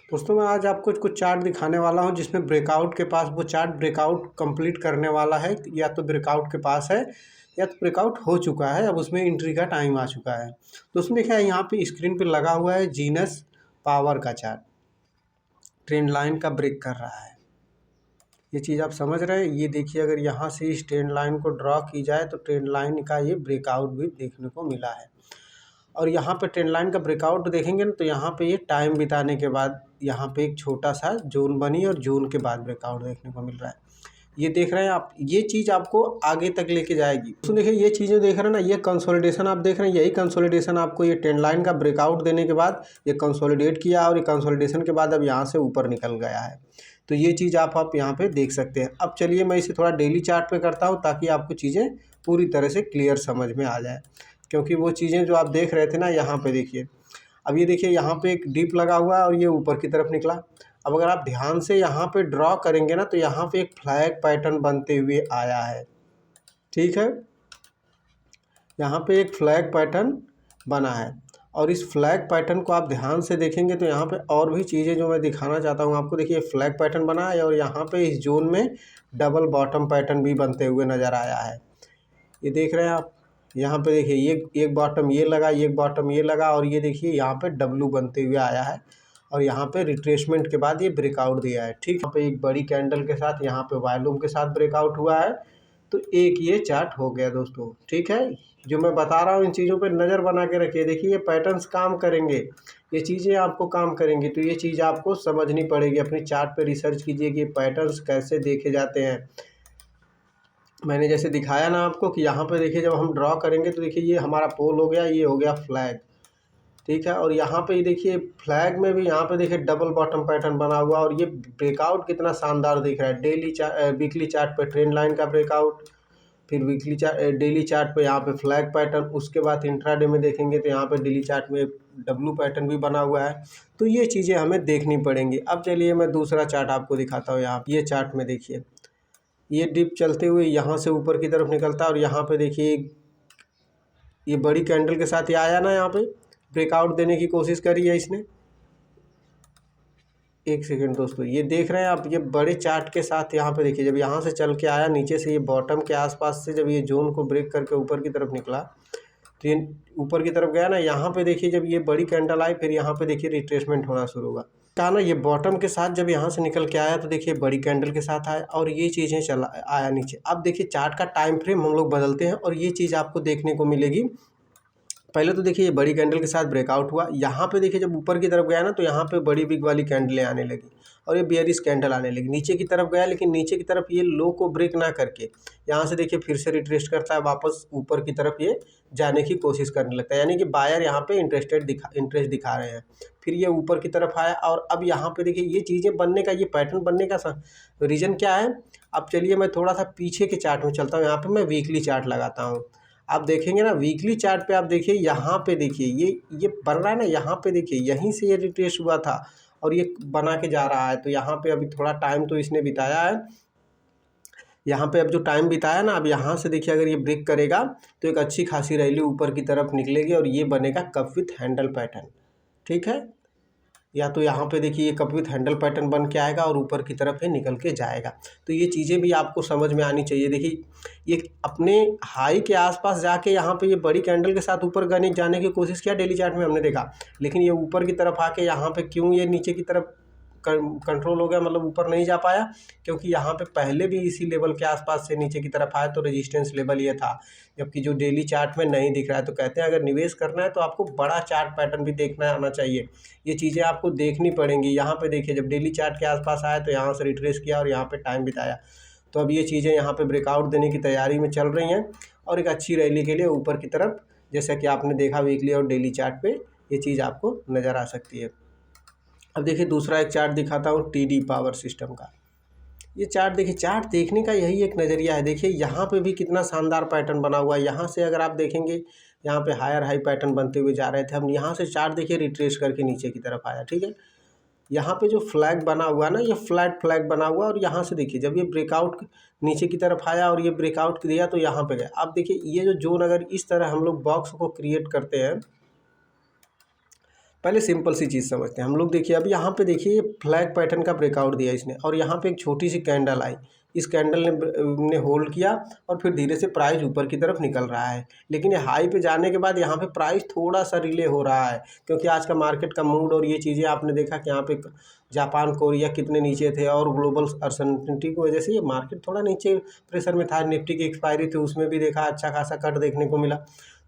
दोस्तों मैं आज आपको कुछ चार्ट दिखाने वाला हूं जिसमें ब्रेकआउट के पास वो चार्ट ब्रेकआउट कंप्लीट करने वाला है, या तो ब्रेकआउट के पास है या तो ब्रेकआउट हो चुका है, अब उसमें एंट्री का टाइम आ चुका है। तो उसमें देखिए यहाँ पे स्क्रीन पे लगा हुआ है जीनस पावर का चार्ट, ट्रेंड लाइन का ब्रेक कर रहा है। ये चीज़ आप समझ रहे हैं। ये देखिए अगर यहाँ से इस ट्रेंड लाइन को ड्रॉ की जाए तो ट्रेंड लाइन का ये ब्रेकआउट भी देखने को मिला है। और यहाँ पे ट्रेंड लाइन का ब्रेकआउट देखेंगे ना तो यहाँ पे ये टाइम बिताने के बाद यहाँ पे एक छोटा सा जोन बनी और जोन के बाद ब्रेकआउट देखने को मिल रहा है। ये देख रहे हैं आप, ये चीज़ आपको आगे तक लेके जाएगी। तो देखिए ये चीज़ें देख रहे हैं ना, ये कंसोलिडेशन आप देख रहे हैं, यही कंसोलिडेशन आपको ये ट्रेंड लाइन का ब्रेकआउट देने के बाद ये कंसोलिडेट किया और ये कंसोलिडेशन के बाद अब यहाँ से ऊपर निकल गया है। तो ये चीज़ आप यहाँ पे देख सकते हैं। अब चलिए मैं इसे थोड़ा डेली चार्ट पे करता हूँ ताकि आपको चीज़ें पूरी तरह से क्लियर समझ में आ जाए, क्योंकि वो चीज़ें जो आप देख रहे थे ना यहाँ पे देखिए, अब ये देखिए यहाँ पे एक डीप लगा हुआ है और ये ऊपर की तरफ निकला। अब अगर आप ध्यान से यहाँ पे ड्रॉ करेंगे ना तो यहाँ पे एक फ्लैग पैटर्न बनते हुए आया है, ठीक है। यहाँ पे एक फ्लैग पैटर्न बना है और इस फ्लैग पैटर्न को आप ध्यान से देखेंगे तो यहाँ पे और भी चीज़ें जो मैं दिखाना चाहता हूँ आपको। देखिए फ्लैग पैटर्न बना है और यहाँ पे इस जोन में डबल बॉटम पैटर्न भी बनते हुए नज़र आया है। ये देख रहे हैं आप, यहाँ पे देखिए ये एक बॉटम ये लगा, एक बॉटम ये लगा और ये देखिए यहाँ पे डब्लू बनते हुए आया है और यहाँ पे रिट्रेसमेंट के बाद ये ब्रेकआउट दिया है, ठीक। यहाँ पे एक बड़ी कैंडल के साथ यहाँ पे वॉल्यूम के साथ ब्रेकआउट हुआ है। तो एक ये चार्ट हो गया दोस्तों, ठीक है। जो मैं बता रहा हूँ इन चीज़ों पे नज़र बना के रखिए। देखिए ये पैटर्न्स काम करेंगे, ये चीज़ें आपको काम करेंगी, तो ये चीज़ आपको समझनी पड़ेगी। अपनी चार्ट पे रिसर्च कीजिए कि ये पैटर्न्स कैसे देखे जाते हैं। मैंने जैसे दिखाया ना आपको कि यहाँ पे देखिए जब हम ड्रॉ करेंगे तो देखिए ये हमारा पोल हो गया, ये हो गया फ्लैग, ठीक है। और यहाँ पे देखिए फ्लैग में भी यहाँ पे देखिए डबल बॉटम पैटर्न बना हुआ और ये ब्रेकआउट कितना शानदार दिख रहा है। वीकली चार्ट पे ट्रेंड लाइन का ब्रेकआउट, फिर डेली चार्ट पे यहाँ पे फ्लैग पैटर्न, उसके बाद इंट्राडे में देखेंगे तो यहाँ पे डेली चार्ट में डब्लू पैटर्न भी बना हुआ है। तो ये चीज़ें हमें देखनी पड़ेंगी। अब चलिए मैं दूसरा चार्ट आपको दिखाता हूँ। यहाँ ये चार्ट में देखिए ये डिप चलते हुए यहाँ से ऊपर की तरफ निकलता है और यहाँ पे देखिए ये बड़ी कैंडल के साथ ये आया ना, यहाँ पे ब्रेकआउट देने की कोशिश करी है इसने। एक सेकेंड दोस्तों, ये देख रहे हैं आप, ये बड़े चार्ट के साथ यहाँ पे देखिए जब यहाँ से चल के आया नीचे से, ये बॉटम के आसपास से जब ये जोन को ब्रेक करके ऊपर की तरफ निकला तो ये ऊपर की तरफ गया ना। यहाँ पे देखिए जब ये बड़ी कैंडल आई फिर यहाँ पे देखिए रिट्रेसमेंट होना शुरू हुआ, कहा ना। ये बॉटम के साथ जब यहाँ से निकल के आया तो देखिए बड़ी कैंडल के साथ आया और ये चीज़ें चला आया नीचे। अब देखिए चार्ट का टाइम फ्रेम हम लोग बदलते हैं और ये चीज़ आपको देखने को मिलेगी। पहले तो देखिए ये बड़ी कैंडल के साथ ब्रेकआउट हुआ, यहाँ पे देखिए जब ऊपर की तरफ गया ना तो यहाँ पे बड़ी बिग वाली कैंडलें आने लगी और ये बेयरिश कैंडल आने लगी। नीचे की तरफ गया लेकिन नीचे की तरफ ये लो को ब्रेक ना करके यहाँ से देखिए फिर से रिट्रेस करता है, वापस ऊपर की तरफ ये जाने की कोशिश करने लगता है, यानी कि बायर यहाँ पे इंटरेस्ट दिखा रहे हैं। फिर ये ऊपर की तरफ आया और अब यहाँ पे देखिए ये चीज़ें बनने का, ये पैटर्न बनने का रीज़न क्या है। अब चलिए मैं थोड़ा सा पीछे के चार्ट में चलता हूँ। यहाँ पर मैं वीकली चार्ट लगाता हूँ। आप देखेंगे ना वीकली चार्ट पे, आप देखिए यहाँ पे देखिए ये बन रहा है ना, यहाँ पे देखिए यहीं से ये रिट्रेस हुआ था और ये बना के जा रहा है। तो यहाँ पे अभी थोड़ा टाइम तो इसने बिताया है, यहाँ पे अब जो टाइम बिताया ना, अब यहाँ से देखिए अगर ये ब्रेक करेगा तो एक अच्छी खासी रैली ऊपर की तरफ निकलेगी और ये बनेगा कप विथ हैंडल पैटर्न, ठीक है। या तो यहाँ पे देखिए ये कप विथ हैंडल पैटर्न बन के आएगा और ऊपर की तरफ ये निकल के जाएगा। तो ये चीज़ें भी आपको समझ में आनी चाहिए। देखिए ये अपने हाई के आसपास जाके यहाँ पे ये बड़ी कैंडल के साथ ऊपर जाने की कोशिश किया डेली चार्ट में हमने देखा, लेकिन ये ऊपर की तरफ आके यहाँ पे क्यों ये नीचे की तरफ कंट्रोल हो गया, मतलब ऊपर नहीं जा पाया, क्योंकि यहाँ पे पहले भी इसी लेवल के आसपास से नीचे की तरफ आया तो रेजिस्टेंस लेवल ये था, जबकि जो डेली चार्ट में नहीं दिख रहा है। तो कहते हैं अगर निवेश करना है तो आपको बड़ा चार्ट पैटर्न भी देखना आना चाहिए। ये चीज़ें आपको देखनी पड़ेंगी। यहाँ पे देखिए जब डेली चार्ट के आसपास आया तो यहाँ से रिट्रेस किया और यहाँ पे टाइम बिताया। तो अब ये चीज़ें यहाँ पे ब्रेकआउट देने की तैयारी में चल रही हैं और एक अच्छी रैली के लिए ऊपर की तरफ, जैसा कि आपने देखा वीकली और डेली चार्ट पे ये चीज़ आपको नज़र आ सकती है। अब देखिए दूसरा एक चार्ट दिखाता हूँ टीडी पावर सिस्टम का। ये चार्ट देखिए, चार्ट देखने का यही एक नज़रिया है। देखिए यहाँ पे भी कितना शानदार पैटर्न बना हुआ है। यहाँ से अगर आप देखेंगे यहाँ पे हायर हाई पैटर्न बनते हुए जा रहे थे, हम यहाँ से चार्ट देखिए रिट्रेस करके नीचे की तरफ आया, ठीक है। यहाँ पे जो फ्लैग बना हुआ है ना, ये फ्लैट फ्लैग बना हुआ और यहाँ से देखिए जब ये ब्रेकआउट नीचे की तरफ आया और ये ब्रेकआउट दिया तो यहाँ पे गया। अब देखिए ये जो जोन अगर इस तरह हम लोग बॉक्स को क्रिएट करते हैं पहले सिंपल सी चीज़ समझते हैं हम लोग। देखिए अब यहाँ पे देखिए ये फ्लैग पैटर्न का ब्रेकआउट दिया इसने, और यहाँ पे एक छोटी सी कैंडल आई, इस कैंडल ने होल्ड किया और फिर धीरे से प्राइस ऊपर की तरफ निकल रहा है। लेकिन ये हाई पे जाने के बाद यहाँ पे प्राइस थोड़ा सा रिले हो रहा है, क्योंकि आज का मार्केट का मूड और ये चीज़ें आपने देखा कि यहाँ पे जापान कोरिया कितने नीचे थे, और ग्लोबल अनसर्टेनिटी की वजह से ये मार्केट थोड़ा नीचे प्रेशर में था। निफ्टी की एक्सपायरी थी, उसमें भी देखा अच्छा खासा कट देखने को मिला।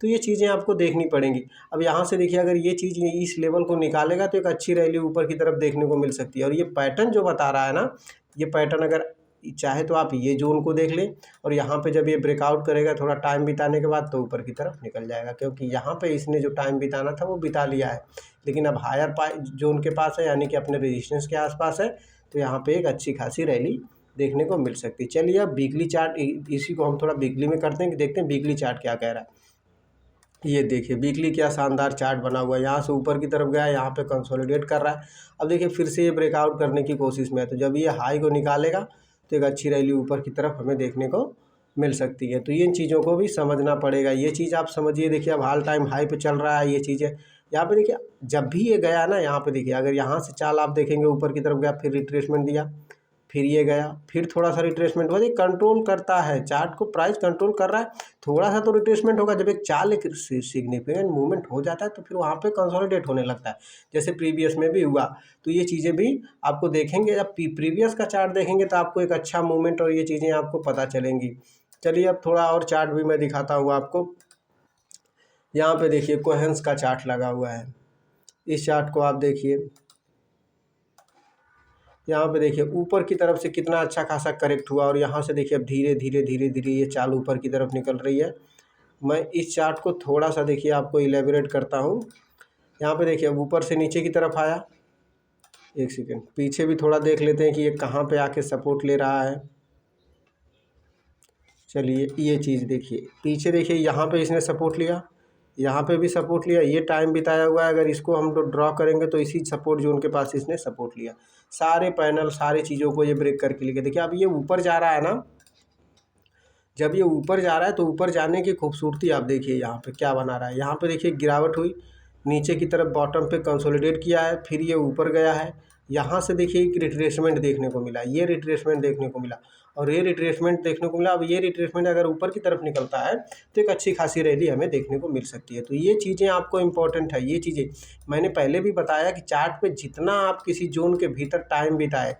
तो ये चीज़ें आपको देखनी पड़ेंगी। अब यहाँ से देखिए अगर ये चीज़ इस लेवल को निकालेगा तो एक अच्छी रैली ऊपर की तरफ देखने को मिल सकती है। और ये पैटर्न जो बता रहा है ना, ये पैटर्न अगर चाहे तो आप ये जोन को देख लें, और यहाँ पे जब ये ब्रेकआउट करेगा थोड़ा टाइम बिताने के बाद तो ऊपर की तरफ निकल जाएगा, क्योंकि यहाँ पे इसने जो टाइम बिताना था वो बिता लिया है। लेकिन अब हायर जोन के पास है, यानी कि अपने रेजिस्टेंस के आसपास है, तो यहाँ पे एक अच्छी खासी रैली देखने को मिल सकती है। चलिए अब वीकली चार्ट, इसी को हम थोड़ा वीकली में करते हैं कि देखते हैं वीकली चार्ट क्या कह रहा है। ये देखिए वीकली क्या शानदार चार्ट बना हुआ है, यहाँ से ऊपर की तरफ गया, यहाँ पे कंसोलिडेट कर रहा है। अब देखिए फिर से ये ब्रेकआउट करने की कोशिश में है, तो जब ये हाई को निकालेगा तो एक अच्छी रैली ऊपर की तरफ हमें देखने को मिल सकती है। तो इन चीज़ों को भी समझना पड़ेगा। ये चीज़ आप समझिए, देखिए अब हाल टाइम हाई पे चल रहा है ये चीज़ें। यहाँ पे देखिए जब भी ये गया ना, यहाँ पे देखिए अगर यहाँ से चाल आप देखेंगे ऊपर की तरफ गया, फिर रिट्रेसमेंट दिया, फिर ये गया, फिर थोड़ा सा रिट्रेसमेंट हुआ। ये कंट्रोल करता है चार्ट को, प्राइस कंट्रोल कर रहा है। थोड़ा सा तो रिट्रेसमेंट होगा, जब एक चाल एक सिग्निफिकेंट मूवमेंट हो जाता है तो फिर वहाँ पे कंसोलिडेट होने लगता है, जैसे प्रीवियस में भी हुआ। तो ये चीज़ें भी आपको देखेंगे, जब प्रीवियस का चार्ट देखेंगे तो आपको एक अच्छा मूवमेंट और ये चीज़ें आपको पता चलेंगी। चलिए अब थोड़ा और चार्ट भी मैं दिखाता हूँ आपको। यहाँ पे देखिए कोहेंस का चार्ट लगा हुआ है, इस चार्ट को आप देखिए। यहाँ पे देखिए ऊपर की तरफ से कितना अच्छा खासा करेक्ट हुआ, और यहाँ से देखिए अब धीरे धीरे धीरे धीरे ये चाल ऊपर की तरफ निकल रही है। मैं इस चार्ट को थोड़ा सा देखिए आपको इलेबोरेट करता हूँ। यहाँ पे देखिए अब ऊपर से नीचे की तरफ आया, एक सेकेंड पीछे भी थोड़ा देख लेते हैं कि ये कहाँ पे आके सपोर्ट ले रहा है। चलिए ये चीज़ देखिए, पीछे देखिए यहाँ पे इसने सपोर्ट लिया, यहाँ पे भी सपोर्ट लिया, ये टाइम बिताया हुआ है। अगर इसको हम लोग ड्रॉ करेंगे तो इसी सपोर्ट जोन के पास इसने सपोर्ट लिया। सारे पैनल सारी चीज़ों को ये ब्रेक करके लेके देखिए अब ये ऊपर जा रहा है ना। जब ये ऊपर जा रहा है तो ऊपर जाने की खूबसूरती आप देखिए यहाँ पे क्या बना रहा है। यहाँ पे देखिए गिरावट हुई, नीचे की तरफ बॉटम पे कंसोलिडेट किया है, फिर ये ऊपर गया है। यहाँ से देखिए एक रिट्रेसमेंट देखने को मिला, ये रिट्रेसमेंट देखने को मिला, और ये रिट्रेसमेंट देखने को मिला। अब ये रिट्रेसमेंट अगर ऊपर की तरफ निकलता है तो एक अच्छी खासी रैली हमें देखने को मिल सकती है। तो ये चीज़ें आपको इम्पोर्टेंट है। ये चीज़ें मैंने पहले भी बताया कि चार्ट पे जितना आप किसी जोन के भीतर टाइम बिताए,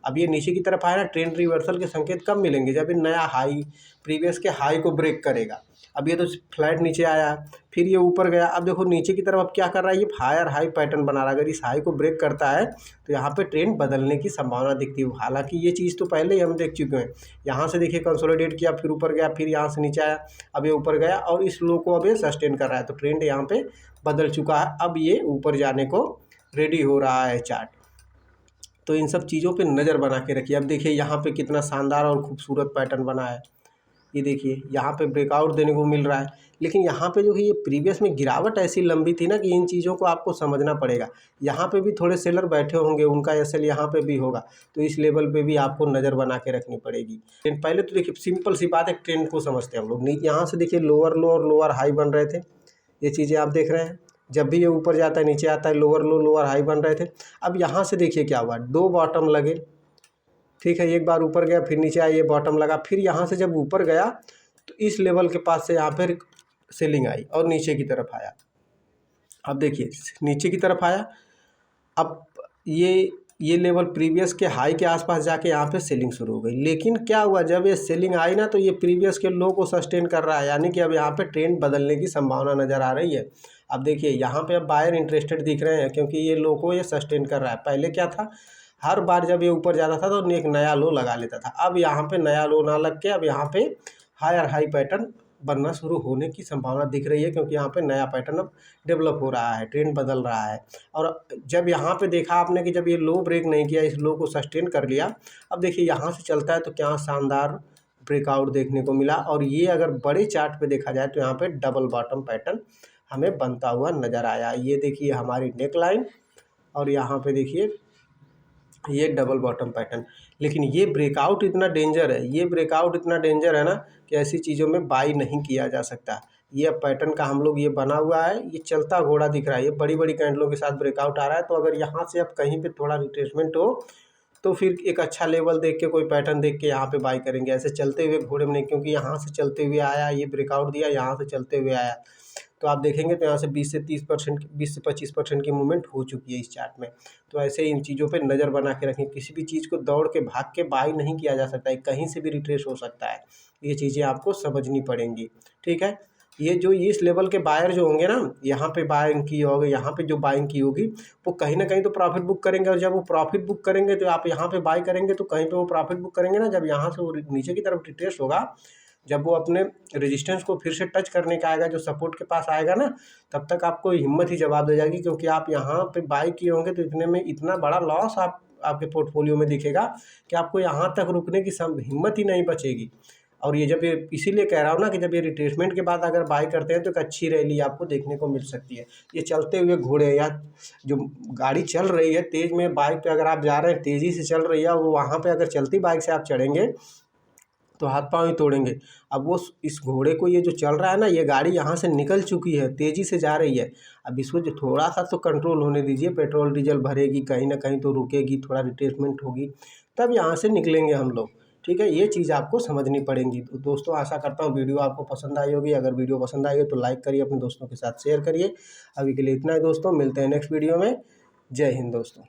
अब ये नीचे की तरफ आया ना, ट्रेंड रिवर्सल के संकेत कब मिलेंगे, जब ये नया हाई प्रीवियस के हाई को ब्रेक करेगा। अब ये तो फ्लैट नीचे आया, फिर ये ऊपर गया। अब देखो नीचे की तरफ अब क्या कर रहा है, ये हायर हाई पैटर्न बना रहा है। अगर इस हाई को ब्रेक करता है तो यहाँ पे ट्रेंड बदलने की संभावना दिखती है। हालांकि ये चीज़ तो पहले ही हम देख चुके हैं। यहाँ से देखिए कंसोलिडेट किया, फिर ऊपर गया, फिर यहाँ से नीचे आया, अब ये ऊपर गया और इस लो को अब ये सस्टेन कर रहा है। तो ट्रेंड यहाँ पे बदल चुका है, अब ये ऊपर जाने को रेडी हो रहा है चार्ट। तो इन सब चीज़ों पे नज़र बना के रखिए। अब देखिए यहाँ पे कितना शानदार और खूबसूरत पैटर्न बना है। ये देखिए यहाँ पे ब्रेकआउट देने को मिल रहा है, लेकिन यहाँ पे जो है ये प्रीवियस में गिरावट ऐसी लंबी थी ना कि इन चीज़ों को आपको समझना पड़ेगा। यहाँ पे भी थोड़े सेलर बैठे होंगे, उनका एसएल यहाँ पे भी होगा, तो इस लेवल पे भी आपको नज़र बना के रखनी पड़ेगी। पहले तो देखिए सिंपल सी बात है, ट्रेंड को समझते हैं हम लोग। यहाँ से देखिए लोअर लो और लोअर हाई बन रहे थे, ये चीज़ें आप देख रहे हैं। जब भी ये ऊपर जाता है नीचे आता है, लोअर लो लोअर हाई बन रहे थे। अब यहाँ से देखिए क्या हुआ, दो बॉटम लगे, ठीक है, एक बार ऊपर गया फिर नीचे आया, ये बॉटम लगा, फिर यहाँ से जब ऊपर गया तो इस लेवल के पास से यहाँ पर सेलिंग आई और नीचे की तरफ आया। अब देखिए नीचे की तरफ आया, अब ये लेवल प्रीवियस के हाई के आसपास जाके यहाँ पे सेलिंग शुरू हो गई। लेकिन क्या हुआ, जब ये सेलिंग आई ना तो ये प्रीवियस के लो को सस्टेन कर रहा है, यानी कि अब यहाँ पे ट्रेंड बदलने की संभावना नज़र आ रही है। अब देखिए यहाँ पे अब बायर इंटरेस्टेड दिख रहे हैं, क्योंकि ये लो को ये सस्टेन कर रहा है। पहले क्या था, हर बार जब ये ऊपर जाता था तो एक नया लो लगा लेता था। अब यहाँ पे नया लो ना लग के अब यहाँ पे हायर हाई पैटर्न बनना शुरू होने की संभावना दिख रही है, क्योंकि यहाँ पे नया पैटर्न अब डेवलप हो रहा है, ट्रेंड बदल रहा है। और जब यहाँ पे देखा आपने कि जब ये लो ब्रेक नहीं किया, इस लो को सस्टेन कर लिया, अब देखिए यहाँ से चलता है तो क्या शानदार ब्रेकआउट देखने को मिला। और ये अगर बड़े चार्ट पे देखा जाए तो यहाँ पे डबल बॉटम पैटर्न हमें बनता हुआ नज़र आया। ये देखिए हमारी नेक लाइन, और यहाँ पे देखिए ये डबल बॉटम पैटर्न। लेकिन ये ब्रेकआउट इतना डेंजर है, ये ब्रेकआउट इतना डेंजर है ना कि ऐसी चीज़ों में बाई नहीं किया जा सकता। ये अब पैटर्न का हम लोग ये बना हुआ है, ये चलता घोड़ा दिख रहा है, ये बड़ी बड़ी कैंडलों के साथ ब्रेकआउट आ रहा है। तो अगर यहाँ से अब कहीं पे थोड़ा रिट्रेसमेंट हो तो फिर एक अच्छा लेवल देख के, कोई पैटर्न देख के यहाँ पे बाई करेंगे। ऐसे चलते हुए घोड़े में नहीं, क्योंकि यहाँ से चलते हुए आया, ये ब्रेकआउट दिया, यहाँ से चलते हुए आया, तो आप देखेंगे तो यहाँ से 20 से 30%, 20 से 25% की मूवमेंट हो चुकी है इस चार्ट में। तो ऐसे इन चीज़ों पे नज़र बना के रखें। किसी भी चीज़ को दौड़ के भाग के बाई नहीं किया जा सकता है, कहीं से भी रिट्रेस हो सकता है। ये चीज़ें आपको समझनी पड़ेंगी, ठीक है। ये जो इस लेवल के बायर जो होंगे ना, यहाँ पे बाइंग की होगी, यहाँ पे जो बाइंग की होगी, वो कहीं ना कहीं तो प्रॉफिट बुक करेंगे। और जब वो प्रॉफिट बुक करेंगे तो आप यहाँ पे बाई करेंगे तो कहीं पे वो प्रॉफिट बुक करेंगे ना। जब यहाँ से वो नीचे की तरफ रिट्रेस होगा, जब वो अपने रेजिस्टेंस को फिर से टच करने का आएगा, जो सपोर्ट के पास आएगा ना, तब तक आपको हिम्मत ही जवाब दे जाएगी। क्योंकि आप यहाँ पे बाई किए होंगे तो इतने में इतना बड़ा लॉस आपके पोर्टफोलियो में दिखेगा कि आपको यहाँ तक रुकने की हिम्मत ही नहीं बचेगी। और ये जब ये इसीलिए कह रहा हूँ ना कि जब ये रिट्रेसमेंट के बाद अगर बाई करते हैं तो एक अच्छी रैली आपको देखने को मिल सकती है। ये चलते हुए घोड़े या जो गाड़ी चल रही है तेज़ में, बाइक पे अगर आप जा रहे हैं तेज़ी से चल रही है, और वहाँ पे अगर चलती बाइक से आप चढ़ेंगे तो हाथ पाँव ही तोड़ेंगे। अब वो इस घोड़े को, ये जो चल रहा है ना, ये गाड़ी यहाँ से निकल चुकी है, तेज़ी से जा रही है। अब इसको जो थोड़ा सा तो कंट्रोल होने दीजिए, पेट्रोल डीजल भरेगी, कहीं ना कहीं तो रुकेगी, थोड़ा रिट्रेसमेंट होगी, तब यहाँ से निकलेंगे हम लोग, ठीक है। ये चीज़ आपको समझनी पड़ेगी। तो दोस्तों, आशा करता हूँ वीडियो आपको पसंद आई होगी। अगर वीडियो पसंद आई हो तो लाइक करिए, अपने दोस्तों के साथ शेयर करिए। अभी के लिए इतना ही दोस्तों, मिलते हैं नेक्स्ट वीडियो में। जय हिंद दोस्तों।